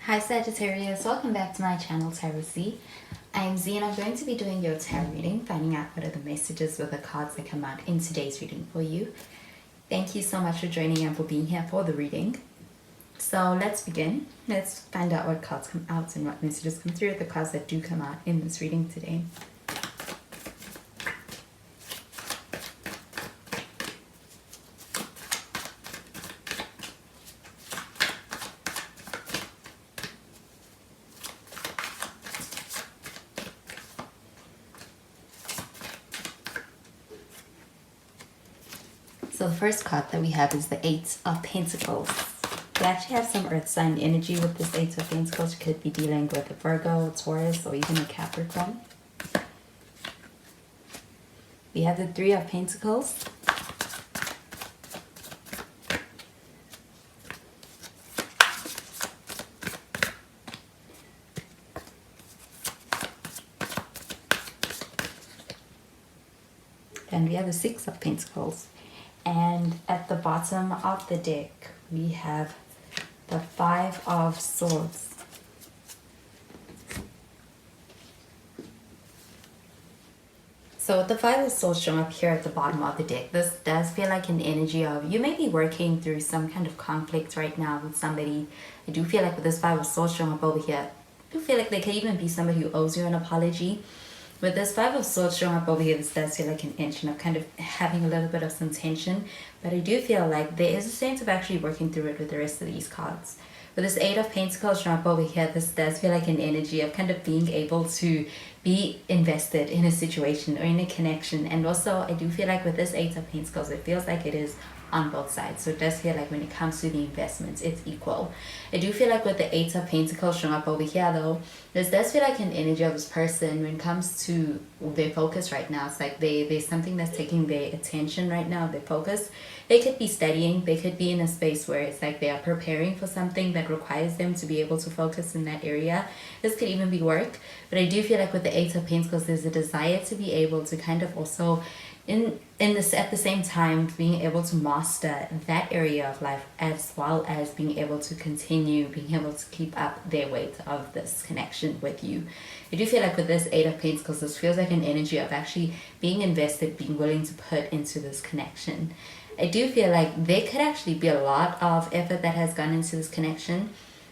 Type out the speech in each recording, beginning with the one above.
Hi Sagittarius, welcome back to my channel Tarot Z. I'm Z and I'm going to be doing your tarot reading, finding out what are the messages with the cards that come out in today's reading for you. Thank you so much for joining and for being here for the reading. So let's begin. Let's find out what cards come out and what messages come through with the cards that do come out in this reading today. So the first card that we have is the Eight of Pentacles. We actually have some earth sign energy with this Eight of Pentacles. You could be dealing with a Virgo, a Taurus, or even a Capricorn. We have the Three of Pentacles. And we have the Six of Pentacles. And at the bottom of the deck, we have the Five of Swords. So with the Five of Swords showing up here at the bottom of the deck, this does feel like an energy of you may be working through some kind of conflict right now with somebody. I do feel like with this Five of Swords showing up over here, I do feel like there could even be somebody who owes you an apology. With this Five of Swords showing up over here, this does feel like an intention of kind of having a little bit of some tension. But I do feel like there is a sense of actually working through it with the rest of these cards. With this Eight of Pentacles showing up over here, this does feel like an energy of kind of being able to be invested in a situation or in a connection. And also, I do feel like with this Eight of Pentacles, it feels like it is on both sides. So it does feel like when it comes to the investments, it's equal. I do feel like with the Eight of Pentacles showing up over here though, this does feel like an energy of this person when it comes to their focus right now. It's like there's something that's taking their attention right now, their focus. They could be studying, they could be in a space where it's like they are preparing for something that requires them to be able to focus in that area. This could even be work, but I do feel like with the Eight of Pentacles, there's a desire to be able to kind of also at the same time being able to master that area of life, as well as being able to continue being able to keep up their weight of this connection with you. I do feel like with this Eight of Pentacles, this feels like an energy of actually being invested, being willing to put into this connection. I do feel like there could actually be a lot of effort that has gone into this connection.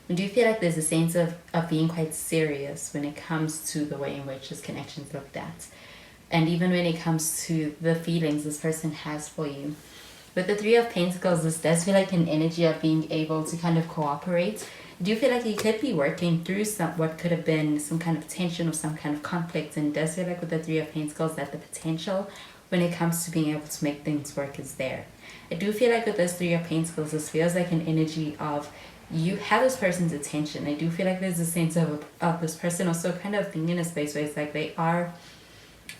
I do feel like there's a sense of being quite serious when it comes to the way in which this connection is looked at. And even when it comes to the feelings this person has for you. With the Three of Pentacles, this does feel like an energy of being able to kind of cooperate. I do feel like you could be working through what could have been some kind of tension or some kind of conflict. And it does feel like with the Three of Pentacles that the potential when it comes to being able to make things work is there. I do feel like with this Three of Pentacles, this feels like an energy of you have this person's attention. I do feel like there's a sense of this person also kind of being in a space where it's like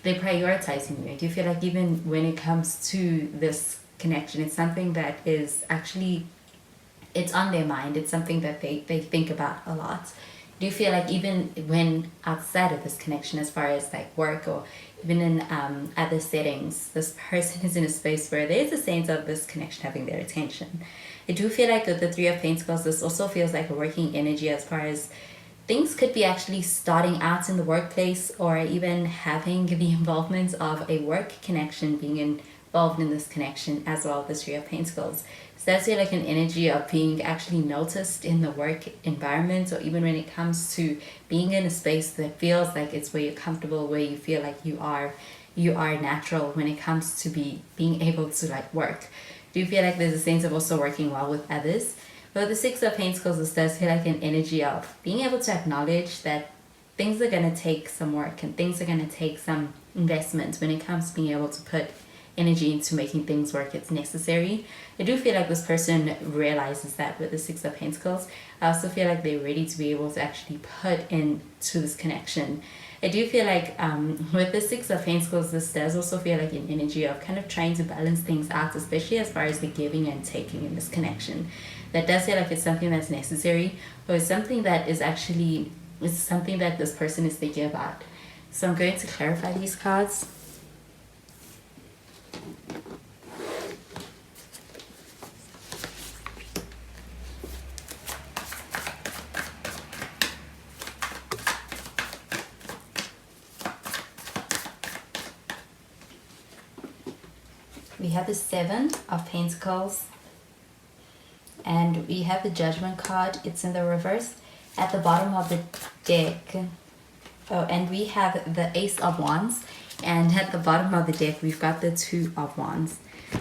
they're prioritizing you. I do feel like even when it comes to this connection, it's something that is actually, it's on their mind. It's something that they think about a lot. I do feel like even when outside of this connection, as far as like work or even in other settings, this person is in a space where there is a sense of this connection having their attention. I do feel like with the Three of Pentacles, this also feels like a working energy as far as things could be actually starting out in the workplace or even having the involvement of a work connection being involved in this connection as well as the Three of Pentacles. So that's like an energy of being actually noticed in the work environment, or even when it comes to being in a space that feels like it's where you're comfortable, where you feel like you are natural when it comes to being able to like work. Do you feel like there's a sense of also working well with others? But the Six of Pentacles, this does feel like an energy of being able to acknowledge that things are going to take some work and things are going to take some investment when it comes to being able to put energy into making things work. It's necessary. I do feel like this person realizes that with the Six of Pentacles. I also feel like they're ready to be able to actually put into this connection. I do feel like with the Six of Pentacles, this does also feel like an energy of kind of trying to balance things out, especially as far as the giving and taking in this connection. That does feel like it's something that's necessary, or it's something that is actually, it's something that this person is thinking about. So I'm going to clarify these cards. we have the Seven of Pentacles, and we have the Judgment card. It's in the reverse at the bottom of the deck. Oh, and we have the Ace of Wands, and at the bottom of the deck we've got the Two of Wands.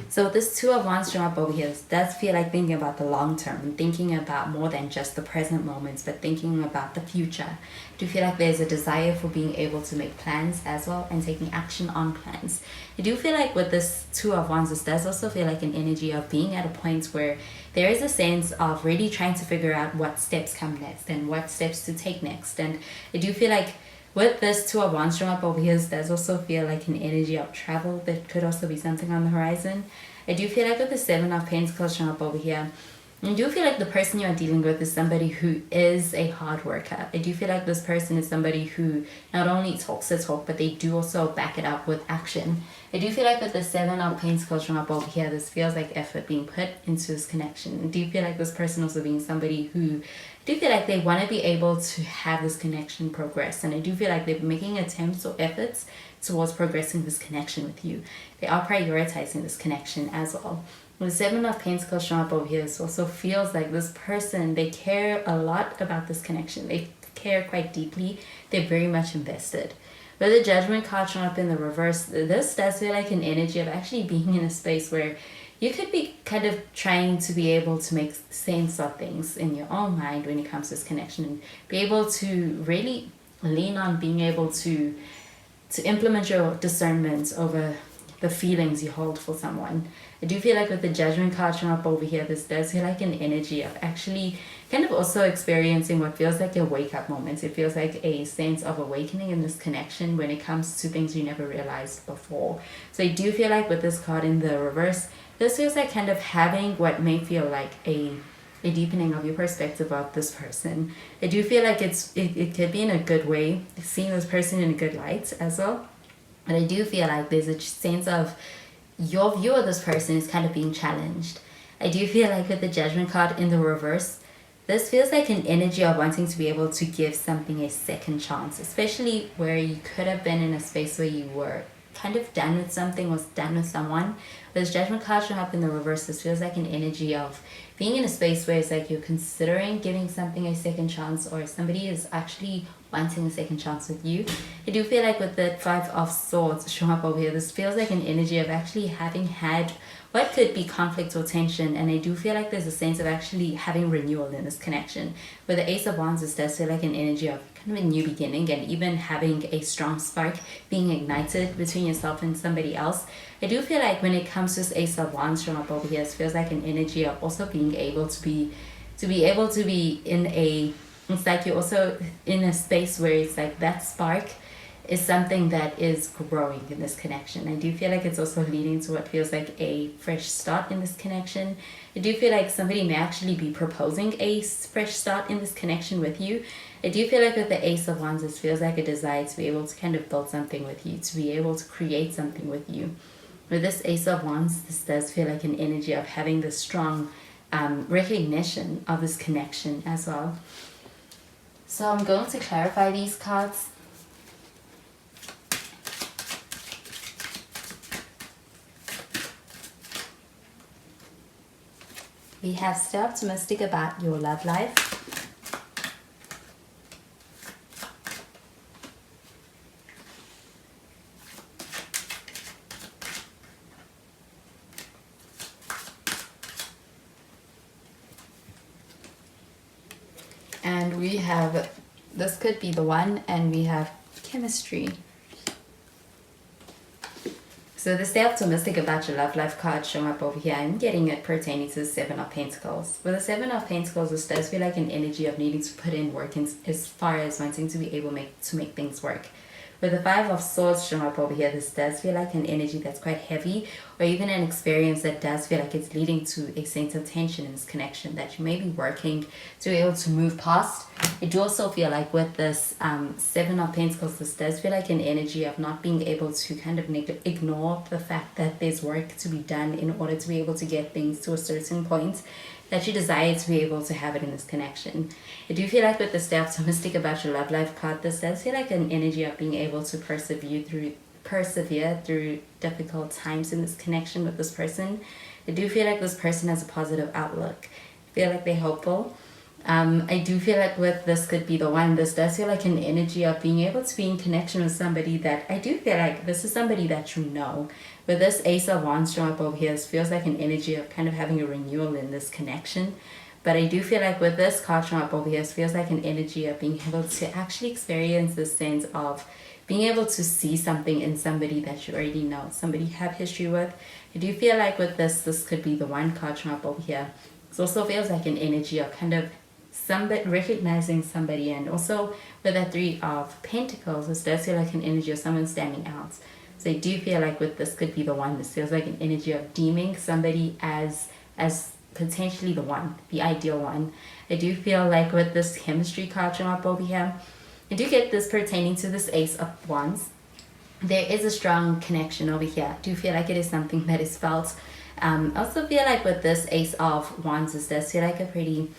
So this Two of Wands showing up over here does feel like thinking about the long term and thinking about more than just the present moments, but thinking about the future. I do feel like there's a desire for being able to make plans as well and taking action on plans. I do feel like with this Two of Wands, this does also feel like an energy of being at a point where there is a sense of really trying to figure out what steps come next and what steps to take next. And I do feel like with this Two of Wands showing up over here, does also feel like an energy of travel. That could also be something on the horizon. I do feel like with the Seven of Pentacles showing up over here, I do feel like the person you are dealing with is somebody who is a hard worker. I do feel like this person is somebody who not only talks the talk, but they do also back it up with action. I do feel like with the Seven of Pentacles showing up over here, this feels like effort being put into this connection. I do feel like this person also being somebody who, I do feel like they want to be able to have this connection progress. And I do feel like they're making attempts or efforts towards progressing this connection with you. They are prioritizing this connection as well. With the Seven of Pentacles showing up over here, this also feels like this person, they care a lot about this connection. They care quite deeply. They're very much invested. With the Judgment card showing up in the reverse, this does feel like an energy of actually being in a space where you could be kind of trying to be able to make sense of things in your own mind when it comes to this connection, and be able to really lean on being able to implement your discernment over the feelings you hold for someone. I do feel like with the Judgment card showing up over here, this does feel like an energy of actually kind of also experiencing what feels like a wake-up moment. It feels like a sense of awakening in this connection when it comes to things you never realized before. So I do feel like with this card in the reverse, this feels like kind of having what may feel like a deepening of your perspective of this person. I do feel like it could be in a good way, seeing this person in a good light as well. But I do feel like there's a sense of your view of this person is kind of being challenged. I do feel like with the Judgment card in the reverse, this feels like an energy of wanting to be able to give something a second chance, especially where you could have been in a space where you were kind of done with something, was done with someone. With this Judgment card showing up in the reverse, this feels like an energy of being in a space where it's like you're considering giving something a second chance, or somebody is actually wanting a second chance with you. I do feel like with the Five of Swords showing up over here, this feels like an energy of actually having had what could be conflict or tension, and I do feel like there's a sense of actually having renewal in this connection. With the Ace of Wands, this does feel like an energy of kind of a new beginning, and even having a strong spark being ignited between yourself and somebody else. I do feel like when it comes to this Ace of Wands showing up over here, it feels like an energy of also being able to be in a, it's like you're also in a space where it's like that spark is something that is growing in this connection. I do feel like it's also leading to what feels like a fresh start in this connection. I do feel like somebody may actually be proposing a fresh start in this connection with you. I do feel like with the Ace of Wands, it feels like a desire to be able to kind of build something with you, to be able to create something with you. With this Ace of Wands, this does feel like an energy of having this strong recognition of this connection as well. So I'm going to clarify these cards. We have stay optimistic about your love life. And we have, this could be the one, and we have chemistry. So the stay optimistic about your love life card showing up over here, I'm getting it pertaining to the Seven of Pentacles. With the Seven of Pentacles, this does feel like an energy of needing to put in work as far as wanting to be able to make things work. With the Five of Swords showing up over here, this does feel like an energy that's quite heavy, or even an experience that does feel like it's leading to a sense of tension in this connection that you may be working to be able to move past. I do also feel like with this Seven of Pentacles, this does feel like an energy of not being able to kind of ignore the fact that there's work to be done in order to be able to get things to a certain point that you desire to be able to have it in this connection. I do feel like with the stay optimistic about your love life card, this does feel like an energy of being able to persevere persevere through difficult times in this connection with this person. I do feel like this person has a positive outlook. I feel like they're hopeful. I do feel like with this could be the one. This does feel like an energy of being able to be in connection with somebody that I do feel like this is somebody that you know. With this Ace of Wands showing up over here, this feels like an energy of kind of having a renewal in this connection. But I do feel like with this card showing up over here, it feels like an energy of being able to actually experience this sense of being able to see something in somebody that you already know, somebody you have history with. I do feel like with this could be the one card showing up over here. It also feels like an energy of kind of somebody recognizing somebody, and also with that Three of Pentacles, this does feel like an energy of someone standing out. So I do feel like with this could be the one. This feels like an energy of deeming somebody as potentially the one, the ideal one. I do feel like with this chemistry card showing up over here, I do get this pertaining to this Ace of Wands. There is a strong connection over here. I do feel like it is something that is felt. I also feel like with this Ace of Wands, this does feel like a pretty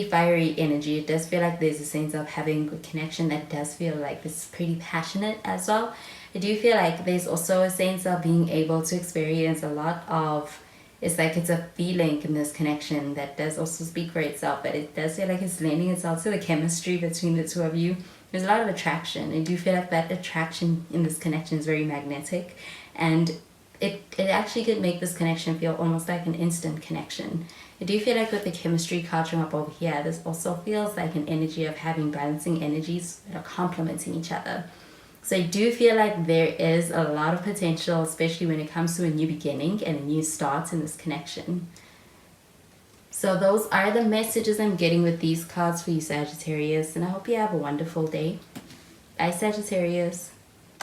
fiery energy. It does feel like there's a sense of having a connection that does feel like this is pretty passionate as well. I do feel like there's also a sense of being able to experience a lot of, it's like it's a feeling in this connection that does also speak for itself, but it does feel like it's lending itself to the chemistry between the two of you. There's a lot of attraction. I do feel like that attraction in this connection is very magnetic, and it actually could make this connection feel almost like an instant connection. I do feel like with the chemistry card showing up over here, this also feels like an energy of having balancing energies that are complementing each other. So I do feel like there is a lot of potential, especially when it comes to a new beginning and a new start in this connection. So those are the messages I'm getting with these cards for you, Sagittarius, and I hope you have a wonderful day. Bye, Sagittarius.